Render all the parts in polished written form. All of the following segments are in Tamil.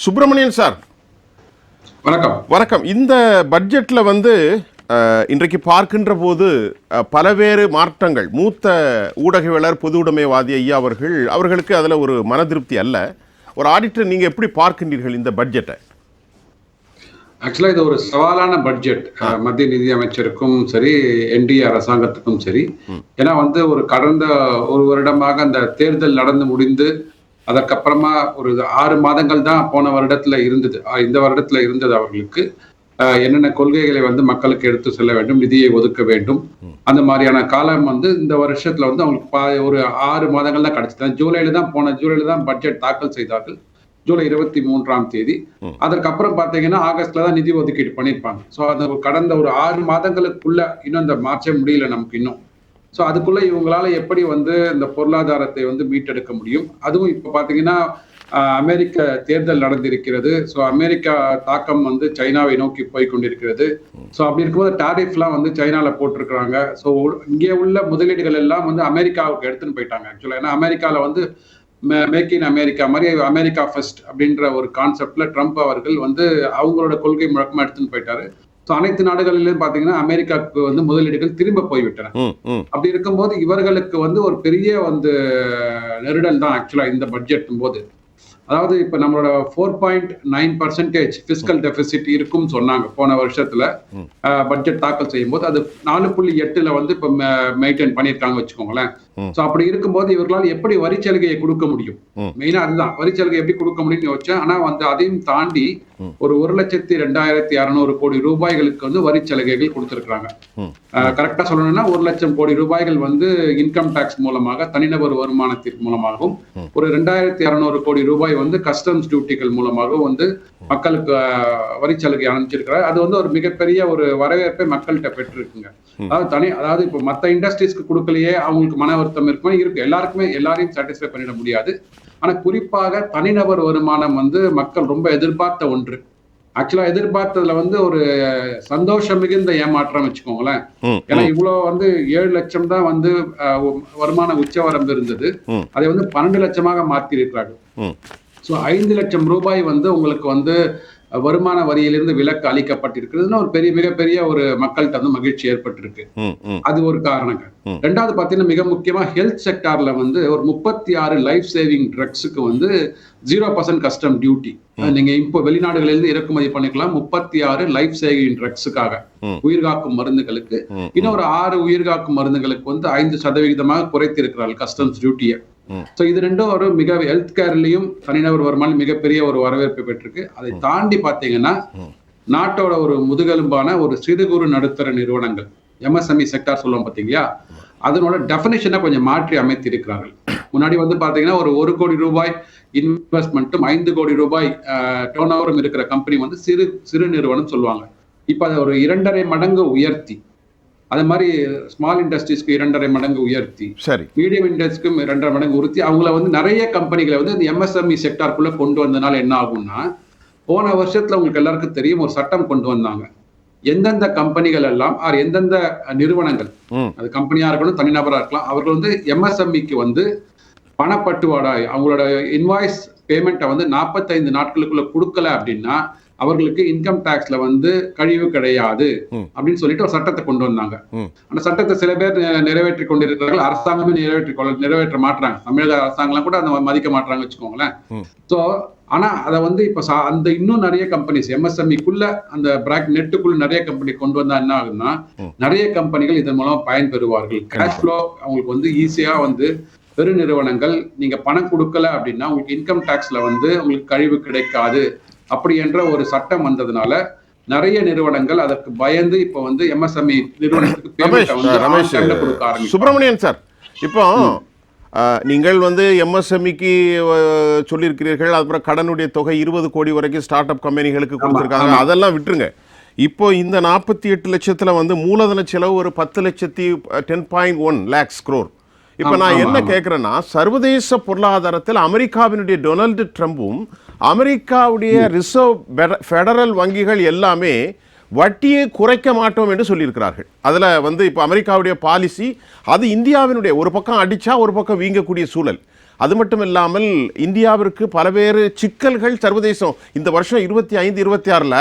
சுப்பிரமணியன் சார், வணக்கம். வணக்கம். இந்த பட்ஜெட்டில் இன்றைக்கு பார்க்கின்ற போது பலவேறு மாற்றங்கள். மூத்த ஊடகவியலாளர் பொது உடைமைவாதி ஐயா அவர்களுக்கு அதில் ஒரு மன திருப்தி அல்ல. ஒரு ஆடிட்டர், நீங்கள் எப்படி பார்க்கின்றீர்கள் இந்த பட்ஜெட்டை? ஆக்சுவலாக இது ஒரு சவாலான பட்ஜெட். மத்திய நிதி அமைச்சருக்கும் சரி, என்டிஏ அரசாங்கத்துக்கும் சரி. ஏன்னா ஒரு கடந்த ஒரு வருடமாக அந்த தேர்தல் நடந்து முடிந்து அதற்கப்புறமா ஒரு 6 மாதங்கள் தான் போன வருடத்துல இருந்தது. இந்த வருடத்துல இருந்தது அவர்களுக்கு என்னென்ன கொள்கைகளை மக்களுக்கு எடுத்து செல்ல வேண்டும், நிதியை ஒதுக்க வேண்டும், அந்த மாதிரியான காலம் இந்த வருஷத்துல அவங்களுக்கு ஒரு 6 மாதங்கள் தான் கிடைச்சது. போன ஜூலைல தான் பட்ஜெட் தாக்கல் செய்தார்கள், ஜூலை 23ஆம் தேதி. அதற்கப்புறம் பாத்தீங்கன்னா ஆகஸ்ட்ல தான் நிதி ஒதுக்கீடு பண்ணியிருப்பாங்க. ஸோ அந்த கடந்த ஒரு 6 மாதங்களுக்குள்ள இன்னும் இந்த மார்ச்சே முடியல நமக்கு இன்னும். ஸோ அதுக்குள்ள இவங்களால எப்படி இந்த பொருளாதாரத்தை மீட்டெடுக்க முடியும்? அதுவும் இப்ப பாத்தீங்கன்னா அமெரிக்க தேர்தல் நடந்திருக்கிறது. ஸோ அமெரிக்கா தாக்கம் சைனாவை நோக்கி போய் கொண்டிருக்கிறது. ஸோ அப்படி இருக்கும்போது டாரிஃப்லாம் சைனால போட்டிருக்கிறாங்க. ஸோ இங்கே உள்ள முதலீடுகள் எல்லாம் அமெரிக்காவுக்கு எடுத்துன்னு போயிட்டாங்க. ஆக்சுவலா ஏன்னா அமெரிக்கால மேக் இன் அமெரிக்கா மாதிரி அமெரிக்கா ஃபர்ஸ்ட் அப்படின்ற ஒரு கான்செப்ட்ல ட்ரம்ப் அவர்கள் அவங்களோட கொள்கை முழக்கமா எடுத்துன்னு போயிட்டாரு. அனைத்து நாடுகளிலும் பாத்தீங்கன்னா அமெரிக்காவுக்கு முதலீடுகள் திரும்ப போய்விட்டன. அப்படி இருக்கும்போது இவர்களுக்கு ஒரு பெரிய நெருடல் தான் ஆக்சுவலா இந்த பட்ஜெட் போது. அதாவது இப்ப நம்மளோட 4.9% பிஸ்கல் டெபிசிட் இருக்கும் சொன்னாங்க போன வருஷத்துல பட்ஜெட் தாக்கல் செய்யும் போது. அது 4.8ல இப்ப மெயின்டைன் பண்ணிருக்காங்க வச்சுக்கோங்களேன். சோ அப்படி இருக்கும்போது இவர்களால் எப்படி வரிச்சலுகையை கொடுக்க முடியும்? மெயினா அதுதான், வரிச்சலுகை எப்படி கொடுக்க முடியும்னு யோசிச்சேன். ஆனா அதையும் தாண்டி ஒரு 1,02,600 கோடி ரூபாய்களுக்கு வரிச்சலுகைகள் கொடுத்திருக்காங்க. கரெக்டா சொல்லணும்னா 1,00,000 கோடி ரூபாய்கள் இன்கம் டாக்ஸ் மூலமாக, தனிநபர் வருமானத்தின் மூலமாகவும், ஒரு 2,600 கோடி ரூபாய் கஸ்டம்ஸ் டியூட்டிகள் மூலமாகவும் மக்களுக்கு வரிச்சலுகை அனுப்பிச்சிருக்கிறார். அது ஒரு மிகப்பெரிய ஒரு வரவேற்பை மக்கள்கிட்ட பெற்றிருக்குங்க. அதாவது இப்ப மத்த இண்டஸ்ட்ரீஸ்க்கு கொடுக்கலையே அவங்களுக்கு மன வருத்தம் இருக்கு. எல்லாரையும் சாட்டிஸ்ஃபை பண்ணிட முடியாது. ஆனா குறிப்பாக தனிநபர் வருமானம் மக்கள் ரொம்ப எதிர்பார்த்த ஒன்று. ஆக்சுவலா எதிர்பார்த்ததுல ஒரு சந்தோஷம் மிகுந்த ஏமாற்றம் வச்சுக்கோங்களேன். ஏன்னா இவ்வளவு 7 லட்சம் தான் வருமான உச்சவரம்பு இருந்தது. அதை 12 லட்சமாக மாற்றி இருக்கிறார்கள். சோ 5 லட்சம் ரூபாய் உங்களுக்கு வருமான வரியிலிருந்து விலக்கு அளிக்கப்பட்டிருக்கிறதுன்னு ஒரு மிகப்பெரிய ஒரு மக்கள்கிட்ட மகிழ்ச்சி ஏற்பட்டிருக்கு. அது ஒரு காரணங்க. ரெண்டாவது பாத்தீங்கன்னா மிக முக்கியமா ஹெல்த் செக்டார்ல ஒரு 36 லைஃப் சேவிங் ட்ரக்ஸுக்கு 0% கஸ்டம் டியூட்டி. நீங்க இப்போ வெளிநாடுகளிலிருந்து இறக்குமதி பண்ணிக்கலாம் 36 லைஃப் சேவிங் ட்ரக்ஸுக்காக, உயிர்காக்கும் மருந்துகளுக்கு. இன்னும் ஒரு 6 உயிர்காக்கும் மருந்துகளுக்கு 5% குறைத்து இருக்கிறார்கள் கஸ்டம்ஸ் டியூட்டியை. இது ரெண்டும் ஒரு ஹெல்த் கேர்லயும் தனிநபர் வருமானம் மிகப்பெரிய ஒரு வரவேற்பை பெற்றிருக்கு. அதை தாண்டி பாத்தீங்கன்னா நாட்டோட ஒரு முதுகெலும்பான ஒரு சிறு குறு நடுத்தர நிறுவனங்கள், எம்எஸ்எம்இ செக்டார் சொல்லுவோம் பாத்தீங்களா, அதனோட டெஃபினிஷனை கொஞ்சம் மாற்றி அமைத்து இருக்கிறார்கள். முன்னாடி பாத்தீங்கன்னா ஒரு 1 கோடி ரூபாய் இன்வெஸ்ட்மெண்ட்டும் 5 கோடி ரூபாய் டர்ன் ஓவரும் இருக்கிற கம்பெனி சிறு நிறுவனம் சொல்லுவாங்க. இப்ப அதை ஒரு 2.5 மடங்கு உயர்த்தி, அதே மாதிரி ஸ்மால் இண்டஸ்ட்ரீஸ்க்கு 2.5 மடங்கு உயர்த்தி, மீடியம் இண்டஸ்ட்ரிக்கும் 2.5 மடங்கு உயர்த்தி அவங்கள நிறைய கம்பெனிகளை இந்த எம்எஸ்எம்இ செக்டாருக்குள்ள கொண்டு வந்தனால என்ன ஆகும்னா, போன வருஷத்துல உங்களுக்கு எல்லாருக்கும் தெரியும் ஒரு சட்டம் கொண்டு வந்தாங்க. எந்தெந்த கம்பெனிகள் எல்லாம் எந்தெந்த நிறுவனங்கள், அது கம்பெனியா இருக்கணும் தனிநபரா இருக்கலாம், அவர்கள் எம்எஸ்எம்இக்கு பணப்பட்டுவாடா அவங்களோட இன்வாய்ஸ் பேமெண்ட்டை 45 நாட்களுக்குள்ள கொடுக்கல அப்படின்னா அவர்களுக்கு இன்கம் டாக்ஸ்ல கழிவு கிடையாது அப்படின்னு சொல்லிட்டு ஒரு சட்டத்தை கொண்டு வந்தாங்க. அந்த சட்டத்தை சில பேர் நிறைவேற்றி கொண்டிருக்கிறார்கள். அரசாங்கமே நிறைவேற்ற மாட்டாங்க. தமிழக அரசாங்கம் கூட அதை மதிக்க மாட்டாங்க வச்சுக்கோங்களேன். சோ ஆனா அதை இப்ப அந்த இன்னும் நிறைய கம்பெனிஸ் எம்எஸ்எம்இக்குள்ள அந்த நெட்டுக்குள்ள நிறைய கம்பெனி கொண்டு வந்தா என்ன ஆகுதுன்னா, நிறைய கம்பெனிகள் இதன் மூலம் பயன் பெறுவார்கள். கேஷ் ஃப்ளோ அவங்களுக்கு ஈஸியா பெரு நிறுவனங்கள் நீங்க பணம் கொடுக்கல அப்படின்னா உங்களுக்கு இன்கம் டாக்ஸ்ல உங்களுக்கு கழிவு கிடைக்காது அப்படி என்ற ஒரு சட்டம் வந்ததுனால நிறைய நிறுவனங்கள் அதற்கு பயந்து இப்ப எம்எஸ்எம்இ நிறுவனத்துக்கு. சுப்பிரமணியன் சார், இப்போ நீங்கள் எம்எஸ்எம்இக்கு சொல்லியிருக்கிறீர்கள், அதுக்கப்புறம் கடனுடைய தொகை 20 கோடி வரைக்கும் ஸ்டார்ட் அப் கம்பெனிகளுக்கு கொடுத்துருக்காங்க. அதெல்லாம் விட்டுருங்க. இப்போ இந்த 48 லட்சத்துல மூலதன செலவு ஒரு 10,10.1 lakhs crore. இப்ப நான் என்ன கேட்கிறேன்னா, சர்வதேச பொருளாதாரத்தில் அமெரிக்காவினுடைய டொனால்டு ட்ரம்பும் அமெரிக்காவுடைய ரிசர்வ் ஃபெடரல் வங்கிகள் எல்லாமே வட்டியை குறைக்க மாட்டோம் என்று சொல்லியிருக்கிறார்கள். அதில் இப்போ அமெரிக்காவுடைய பாலிசி அது இந்தியாவினுடைய ஒரு பக்கம் அடித்தா ஒரு பக்கம் வீங்கக்கூடிய சூழல். அது மட்டும் இல்லாமல் இந்தியாவிற்கு பல்வேறு சிக்கல்கள் சர்வதேசம் இந்த வருஷம் 25-26ல்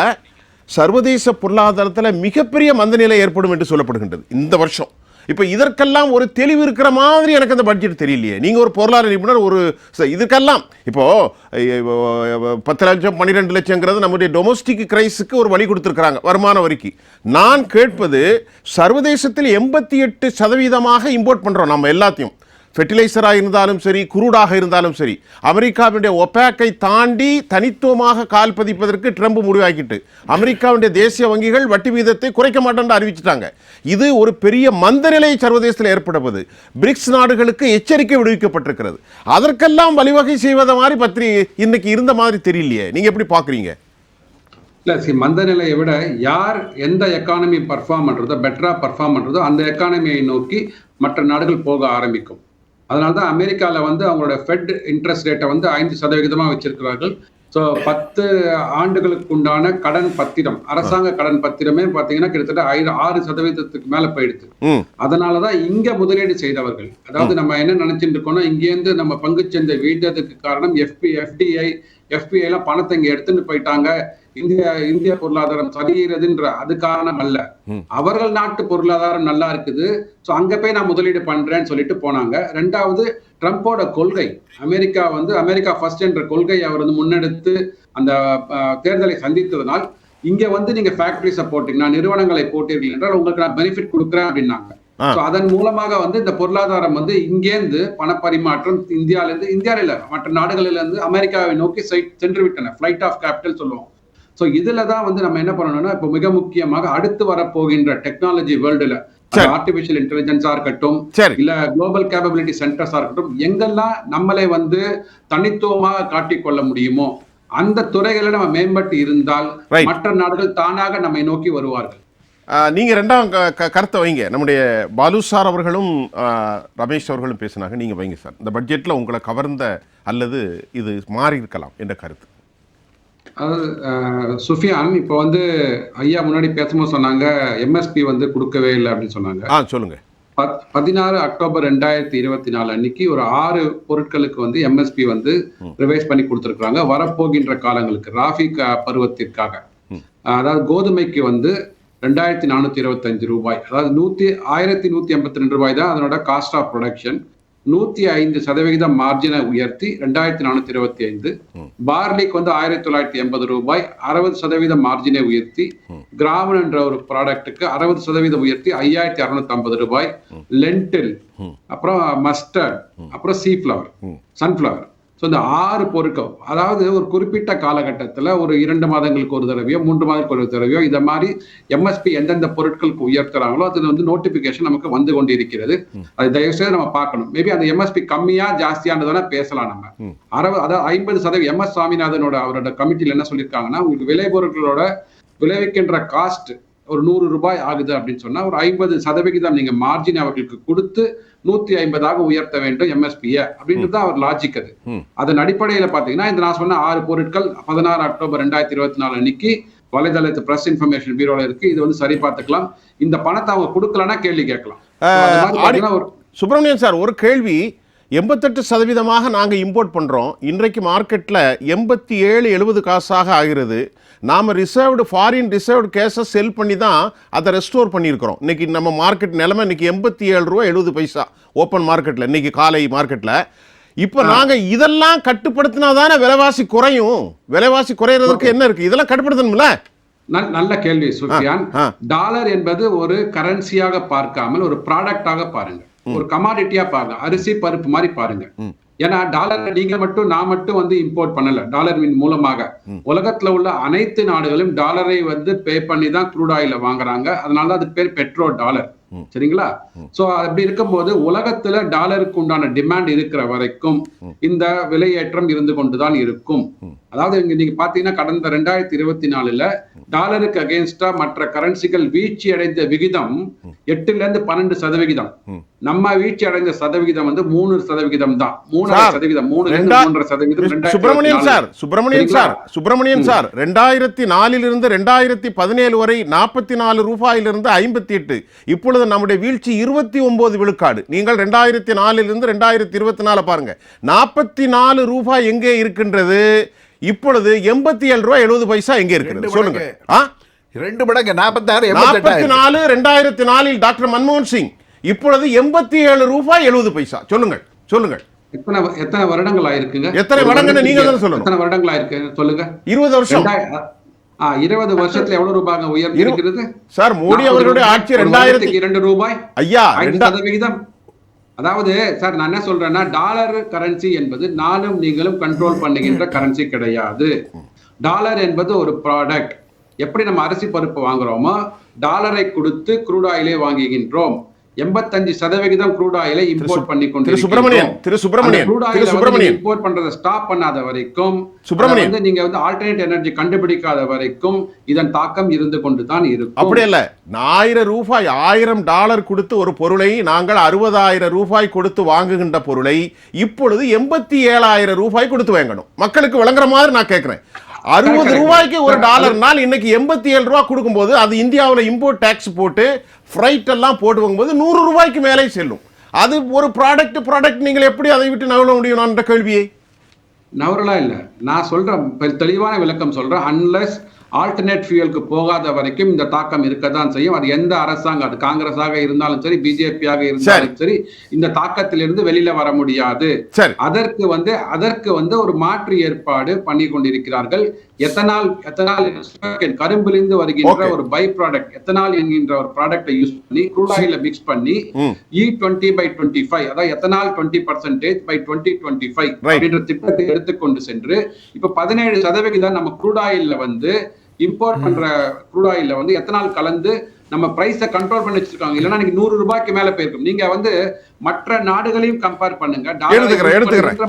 சர்வதேச பொருளாதாரத்தில் மிகப்பெரிய மந்தநிலை ஏற்படும் என்று சொல்லப்படுகின்றது இந்த வருஷம். இப்போ இதற்கெல்லாம் ஒரு தெளிவு இருக்கிற மாதிரி எனக்கு அந்த பட்ஜெட் தெரியலையே. நீங்கள் ஒரு பொருளாதார நிபுணர், ஒரு இதுக்கெல்லாம் இப்போது 10 லட்சம் 12 லட்சங்கிறது நம்முடைய டொமஸ்டிக் கிரைஸுக்கு ஒரு வழி கொடுத்துருக்குறாங்க வருமான வரிக்கு. நான் கேட்பது சர்வதேசத்தில் 88% இம்போர்ட் பண்ணுறோம் நம்ம எல்லாத்தையும். ஃபெர்டிலைசராக இருந்தாலும் சரி, குரூடாக இருந்தாலும் சரி. அமெரிக்காவுடைய ஒபேக்கை தாண்டி தனித்துவமாக கால் பதிப்பதற்கு ட்ரம்ப் முடிவாக்கிட்டு அமெரிக்காவுடைய தேசிய வங்கிகள் வட்டி வீதத்தை குறைக்க மாட்டேன்னு அறிவிச்சிட்டாங்க. இது ஒரு பெரிய மந்த நிலை சர்வதேசத்தில் ஏற்படுவது. பிரிக்ஸ் நாடுகளுக்கு எச்சரிக்கை விடுவிக்கப்பட்டிருக்கிறது. அதற்கெல்லாம் வழிவகை செய்வத மாதிரி பற்றி இன்னைக்கு இருந்த மாதிரி தெரியலையே. நீங்க எப்படி பாக்குறீங்க? இல்ல, மந்த நிலையை விட யார் எந்த எக்கானமி பர்ஃபார்ம் பண்றதோ, பெட்டரா பர்ஃபார்ம் பண்றதோ அந்த எக்கானமியை நோக்கி மற்ற நாடுகள் போக ஆரம்பிக்கும். அதனால்தான் அமெரிக்காவில் வந்து அவங்களோட ஃபெட் இன்ட்ரெஸ்ட் ரேட்டை வந்து 5% வச்சிருக்கிறார்கள். ஸோ 10 ஆண்டுகளுக்கு உண்டான கடன் பத்திரம், அரசாங்க கடன் பத்திரமே பார்த்தீங்கன்னா கிட்டத்தட்ட 6% மேல போயிடுது. அதனாலதான் இங்க முதலீடு செய்தவர்கள், அதாவது நம்ம என்ன நினைச்சிட்டு இருக்கோம்னா இங்கேருந்து நம்ம பங்குச்சந்தை வீழ்ந்ததுக்கு காரணம் எஃபிஐ எல்லாம் பணத்தை இங்க எடுத்துட்டு போயிட்டாங்க, இந்திய பொருளாதாரம் சரிகிறதுன்ற அது காரணம் அல்ல. அவர்கள் நாட்டு பொருளாதாரம் நல்லா இருக்குது, ஸோ அங்க போய் நான் முதலீடு பண்றேன்னு சொல்லிட்டு போனாங்க. ரெண்டாவது, ட்ரம்போட கொள்கை, அமெரிக்கா ஃபர்ஸ்ட் என்ற கொள்கை அவர் வந்து முன்னெடுத்து அந்த தேர்தலை சந்தித்ததனால் இங்க வந்து நீங்க ஃபேக்டரிஸை போட்டீங்கன்னா, நிறுவனங்களை போட்டீர்கள் என்றால் உங்களுக்கு நான் பெனிஃபிட் கொடுக்குறேன் அப்படின்னாங்க. அதன் மூலமாக வந்து இந்த பொருளாதாரம் வந்து இங்கேருந்து பணப்பரிமாற்றம் இந்தியாவில இல்ல மற்ற நாடுகளில இருந்து அமெரிக்காவை நோக்கி சென்று விட்டன. ஃபிளைட் ஆஃப் கேபிட்டல் சொல்லுவோம். ஸோ இதுல தான் வந்து நம்ம என்ன பண்ணணும்னா, இப்போ மிக முக்கியமாக அடுத்து வரப்போகின்ற டெக்னாலஜி வேர்ல்டுல ஆர்டிபிஷியல் இன்டெலிஜென்ஸா இருக்கட்டும், இல்ல குளோபல் கேப்பபிலிட்டி சென்டர்ஸா இருக்கட்டும், எங்கெல்லாம் நம்மளை வந்து தனித்துவமாக காட்டிக்கொள்ள முடியுமோ அந்த துறைகளை நம்ம மேம்பட்டு இருந்தால் மற்ற நாடுகள் தானாக நம்மை நோக்கி வருவார்கள். நீங்க ரெண்டாம் கருத்தை வைங்க. நம்முடைய பாலு சார் அவர்களும் ரமேஷ் அவர்களும் பேசினாங்க. நீங்க வைங்க சார். இந்த பட்ஜெட்ல உங்களை கவர்ந்த அல்லது இது மாறி இருக்கலாம் என்ற கருத்து. அதாவது சுஃபியான், இப்போ வந்து ஐயா முன்னாடி பேசும்போது சொன்னாங்க எம்எஸ்பி வந்து கொடுக்கவே இல்லை அப்படின்னு சொன்னாங்க. சொல்லுங்க. 16 அக்டோபர் 2024 அன்னைக்கு ஒரு 6 பொருட்களுக்கு வந்து எம்எஸ்பி வந்து ரிவைஸ் பண்ணி கொடுத்துருக்காங்க வரப்போகின்ற காலங்களுக்கு, ராஃபி பருவத்திற்காக. அதாவது கோதுமைக்கு வந்து 2425 ரூபாய், அதாவது 1182 ரூபாய் தான் அதனோட காஸ்ட் ஆஃப் ப்ரொடக்ஷன். 105% மார்ஜினை உயர்த்தி 2425. பார்லிக்கு வந்து 1980 ரூபாய், 60% மார்ஜினை உயர்த்தி கிராமன் என்ற ஒரு ப்ராடக்ட்டுக்கு 60% உயர்த்தி 5650 ரூபாய். லென்டில், அப்புறம் மஸ்டர்ட், அப்புறம் சன்ஃபிளவர். ஸோ இந்த 6 பொருட்கள், அதாவது ஒரு குறிப்பிட்ட காலகட்டத்தில் ஒரு 2 மாதங்களுக்கு ஒரு தடவையோ 3 மாதங்களுக்கு ஒரு தடவையோ இதை மாதிரி எம்எஸ்பி எந்தெந்த பொருட்களுக்கு உயர்த்துறாங்களோ அது வந்து நோட்டிபிகேஷன் நமக்கு வந்து கொண்டு இருக்கிறது. அது தயவுசெய்து நம்ம பார்க்கணும். மேபி அந்த எம்எஸ்பி கம்மியா ஜாஸ்தியானதான பேசலாம் நம்ம. அதாவது 50%. எம்எஸ் சுவாமிநாதனோட அவரோட கமிட்டியில் என்ன சொல்லியிருக்காங்கன்னா, உங்களுக்கு விளைபொருட்களோட விளைவிக்கின்ற காஸ்ட் ஒரு 100 ரூபாய் ஆகுது அப்படின்னு சொன்னா ஒரு 50% நீங்க மார்ஜின் அவர்களுக்கு கொடுத்து 150 உயர்த்த வேண்டும் எம்எஸ்பியை அப்படின்றது அவர் லாஜிக். அது அதன் அடிப்படையில பாத்தீங்கன்னா இந்த நான் சொன்ன 6 பொருட்கள் 16 அக்டோபர் 2024 அன்னைக்கு வலைதளத்து பிரஸ் இன்ஃபர்மேஷன் பியூரோல இருக்கு. இது வந்து சரி பார்த்துக்கலாம். இந்த பணத்தை அவங்க கொடுக்கலன்னா கேள்வி கேட்கலாம். சுப்பிரமணியன் சார், ஒரு கேள்வி. 88% நாங்கள் இம்போர்ட் பண்ணுறோம். இன்றைக்கு மார்க்கெட்டில் 87-70 காசாக ஆகிறது. நாம் ஃபாரின் ரிசர்வ்டு கேஸை செல் பண்ணி தான் அதை ரெஸ்டோர் பண்ணியிருக்கிறோம். இன்றைக்கி நம்ம மார்க்கெட் நிலைமை இன்றைக்கி 87 ரூபா 70 பைசா ஓப்பன் மார்க்கெட்டில், இன்றைக்கி காலை மார்க்கெட்டில். இப்போ நாங்கள் இதெல்லாம் கட்டுப்படுத்தினா தானே விலைவாசி குறையும். விலைவாசி குறையிறதுக்கு என்ன இருக்குது? இதெல்லாம் கட்டுப்படுத்தணும்ல. நல்ல கேள்வி சுஃபியான். டாலர் என்பது ஒரு கரன்சியாக பார்க்காமல் ஒரு ப்ராடக்டாக பாருங்க, ஒரு கமாடிட்டியா பாருங்க, அரிசி பருப்பு மாதிரி பாருங்க. ஏன்னா டாலர் நீங்க மட்டும் நான் மட்டும் வந்து இம்போர்ட் பண்ணல. டாலரின் மூலமாக உலகத்துல உள்ள அனைத்து நாடுகளும் டாலரை வந்து பே பண்ணி தான் க்ரூட் ஆயில வாங்குறாங்க. அதனால அது பேர் பெட்ரோ டாலர். சரிங்களா? சோ அப்படி இருக்கும்போது உலகத்துல டாலருக்கு உண்டான டிமாண்ட் இருக்கிற வரைக்கும் இந்த விலையேற்றம் இருந்து கொண்டுதான் இருக்கும். அதாவது நீங்க பாத்தீங்கன்னா கடந்த 2024 டாலருக்கு அகேன்ஸ்டா மற்ற கரன்சிகள் வீழ்ச்சி அடைந்த விகிதம் 8-12%. நம்ம வீழ்ச்சி அடைந்த சதவிகிதம் வந்து 3% தான். 3% 3-3.5% சுப்பிரமணியன் சார் 2004 2017 வரை 44 ரூபாயிலிருந்து 58. இப்பொழுது நம்முடைய வீழ்ச்சி 29 விழுக்காடு. நீங்கள் 2004 2024 பாருங்க, 44 ரூபாய் எங்கே இருக்கின்றது? இப்பொழுது 87 ரூபாய் 70 பைசா எங்கே இருக்கிறது சொல்லுங்க. 2 மடங்கு 46 44 2004 டாக்டர் மன்மோகன் சிங், இப்பொழுது 87 ரூபாய் 70 பைசா. சொல்லுங்கள் சொல்லுங்கள். எத்தனை வருடங்கள் ஆயிருக்குங்க? எத்தனை வருடங்கள் நீங்க தான் சொல்லணும். எத்தனை வருடங்கள் ஆயிருக்கு சொல்லுங்க. 20 வருஷம். 20 வருஷத்துல எவ்வளவு ரூபாய் உயர்ந்து இருக்கிறது சார்? மோடி அவர்களுடைய ஆட்சி 2002 ரூபாய் ஐயா 5%. அதாவது சார் நான் என்ன சொல்றேன்னா, டாலர் கரன்சி என்பது நானும் நீங்களும் கண்ட்ரோல் பண்ணுகின்ற கரன்சி கிடையாது. டாலர் என்பது ஒரு ப்ராடக்ட். எப்படி நம்ம அரிசி பருப்பு வாங்குறோமோ டாலரை கொடுத்து க்ரூட் ஆயிலே வாங்குகின்றோம். 85% க்ரூட் ஆயிலை இம்போர்ட் பண்ணி கொண்டிருக்கிறோம். இம்போர்ட் பண்றதை ஸ்டாப் பண்ணாத வரைக்கும், நீங்க வந்து ஆல்டர்னேட் எனர்ஜி கண்டுபிடிக்காத வரைக்கும் இதன் தாக்கம் இருந்து கொண்டுதான் இருக்கும். அப்படி இல்ல, 1000 ரூபாய் $1000 கொடுத்து ஒரு பொருளை நாங்கள் 60,000 ரூபாய் கொடுத்து வாங்குகின்ற பொருளை இப்பொழுது 87,000 ரூபாய் கொடுத்து வாங்கணும். மக்களுக்கு விளங்குற மாதிரி நான் கேட்கிறேன். 60 ரூபாய்க்கு ஒரு டாலர்னால் இன்னைக்கு 87 ரூபாய் கொடுக்கும்போது அது இந்தியாவில் இம்போர்ட் டாக்ஸ் போட்டு ஃப்ரைட் எல்லாம் போட்டு வாங்கும்போது 100 ரூபாய்க்கு மேலே செல்லும். அது ஒரு ப்ராடக்ட் நீங்கள் எப்படி அதை விட்டு நகர முடியும்? நான் கேள்வியை நவரலா இல்ல, நான் சொல்றேன், தெளிவான விளக்கம் சொல்றேன். அன்லெஸ் ஆல்டர்னேட் ஃபியூயலுக்கு போகாத வரைக்கும் இந்த தாக்கம் இருக்கத்தான் செய்யும். அது எந்த அரசாங்கம், அது காங்கிரஸாக இருந்தாலும் சரி, பிஜேபியாக இருந்தாலும் சரி, இந்த தாக்கத்திலிருந்து வெளியில வர முடியாது. அதற்கு வந்து ஒரு மாற்று ஏற்பாடு பண்ணி கொண்டிருக்கிறார்கள். எத்தனால் கரும்பிலிருந்து வருகின்ற ஒரு பை ப்ராடக்ட், எத்தனால் என்கின்ற ஒரு ப்ராடக்டை யூஸ் பண்ணி க்ரூட் ஆயில மிக்ஸ் பண்ணி E20/25, அதாவது எத்தனால் 20% by 2025 அப்படின்ற திட்டத்தை எடுத்துக்கொண்டு சென்று இப்ப 17% நம்ம க்ரூட் ஆயில்ல வந்து இம்போர்ட் பண்ற க்ரூட் ஆயில்ல வந்து எத்தனால் கலந்து நம்ம பிரைஸை கண்ட்ரோல் பண்ணி வச்சிருக்காங்க. இல்லைன்னா நீங்க 100 ரூபாய்க்கு மேல போயிருக்கும். நீங்க வந்து மற்ற நாடுகளையும் கம்பேர் பண்ணுங்க,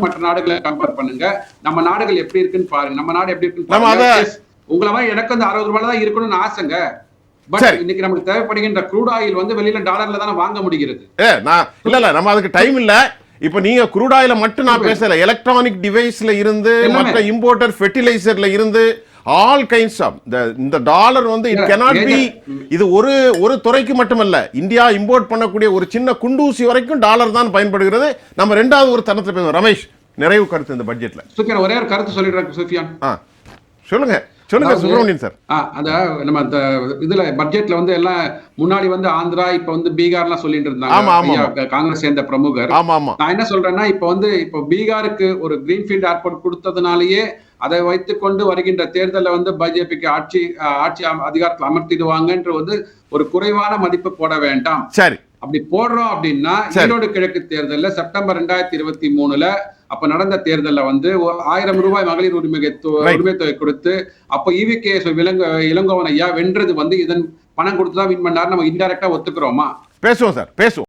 மற்ற நாடுகளை கம்பேர் பண்ணுங்க. நம்ம நாடுகள் எப்படி இருக்குன்னு பாருங்க. நம்ம நாடு எப்படி இருக்குன்னு உங்களை மாதிரி எனக்கு வந்து 60 ரூபாய் தான் இருக்கணும்னு ஆசைங்க. பட் இன்னைக்கு நமக்கு தேவைப்படுகின்ற க்ரூட் ஆயில் வந்து வெளியில டாலர்ல தானே வாங்க முடிகிறது. இல்ல நம்ம அதுக்கு டைம் இல்ல. இப்ப நீங்க க்ரூட் ஆயில மட்டும் நான் பேசல, எலக்ட்ரானிக் டிவைஸ்ல இருந்து மற்ற இம்போர்ட்டர் ஃபெர்டிலைசர்ல இருந்து ஆல் கைண்ட்ஸ் ஆஃப் இந்த டாலர் வந்து இட் cannot be, இது ஒரு துறைக்கு மட்டுமல்ல, இந்தியா இம்போர்ட் பண்ணக்கூடிய ஒரு சின்ன குண்டூசி வரைக்கும் டாலர் தான் பயன்படுகிறது. நம்ம ரெண்டாவது ஒரு தரத்துல பேசுவோம். ரமேஷ், நிறைவு கருத்து இந்த பட்ஜெட்ல. சுஃபியான், ஒரே ஒரு கருத்து சொல்லிடுறேன். சுஃபியான் சொல்லுங்க சுப்பிரமணியன் சார். நம்ம இதுல பட்ஜெட்ல வந்து எல்லாம் முன்னாடி வந்து ஆந்திரா, இப்ப வந்து பீகார்லாம் சொல்லிட்டு இருந்தாங்க காங்கிரஸ் சேர்ந்த பிரமுகர். நான் என்ன சொல்றேன்னா, இப்ப பீகாருக்கு ஒரு கிரீன்ஃபீல்ட் ஏர்போர்ட் கொடுத்ததுனாலேயே அதை வைத்துக்கொண்டு வருகின்ற தேர்தலில் வந்து பிஜேபிக்கு ஆட்சி அதிகாரத்தில் அமர்த்திடுவாங்கன்ற வந்து ஒரு குறைவான மதிப்பு போட வேண்டாம். சரி, அப்படி போடுறோம் அப்படின்னா ஈரோடு கிழக்கு தேர்தலில் செப்டம்பர் 2023 அப்ப நடந்த தேர்தலில் வந்து 1000 ரூபாய் மகளிர் உரிமை தொகை கொடுத்து அப்ப EVK இளங்கோவன் ஐயா வென்றது வந்து இதன் பணம் கொடுத்துதான் வின் பண்ணாரு. நம்ம இன்டைரக்டா ஒத்துக்கிறோமா? பேசுவோம் சார், பேசுவோம்.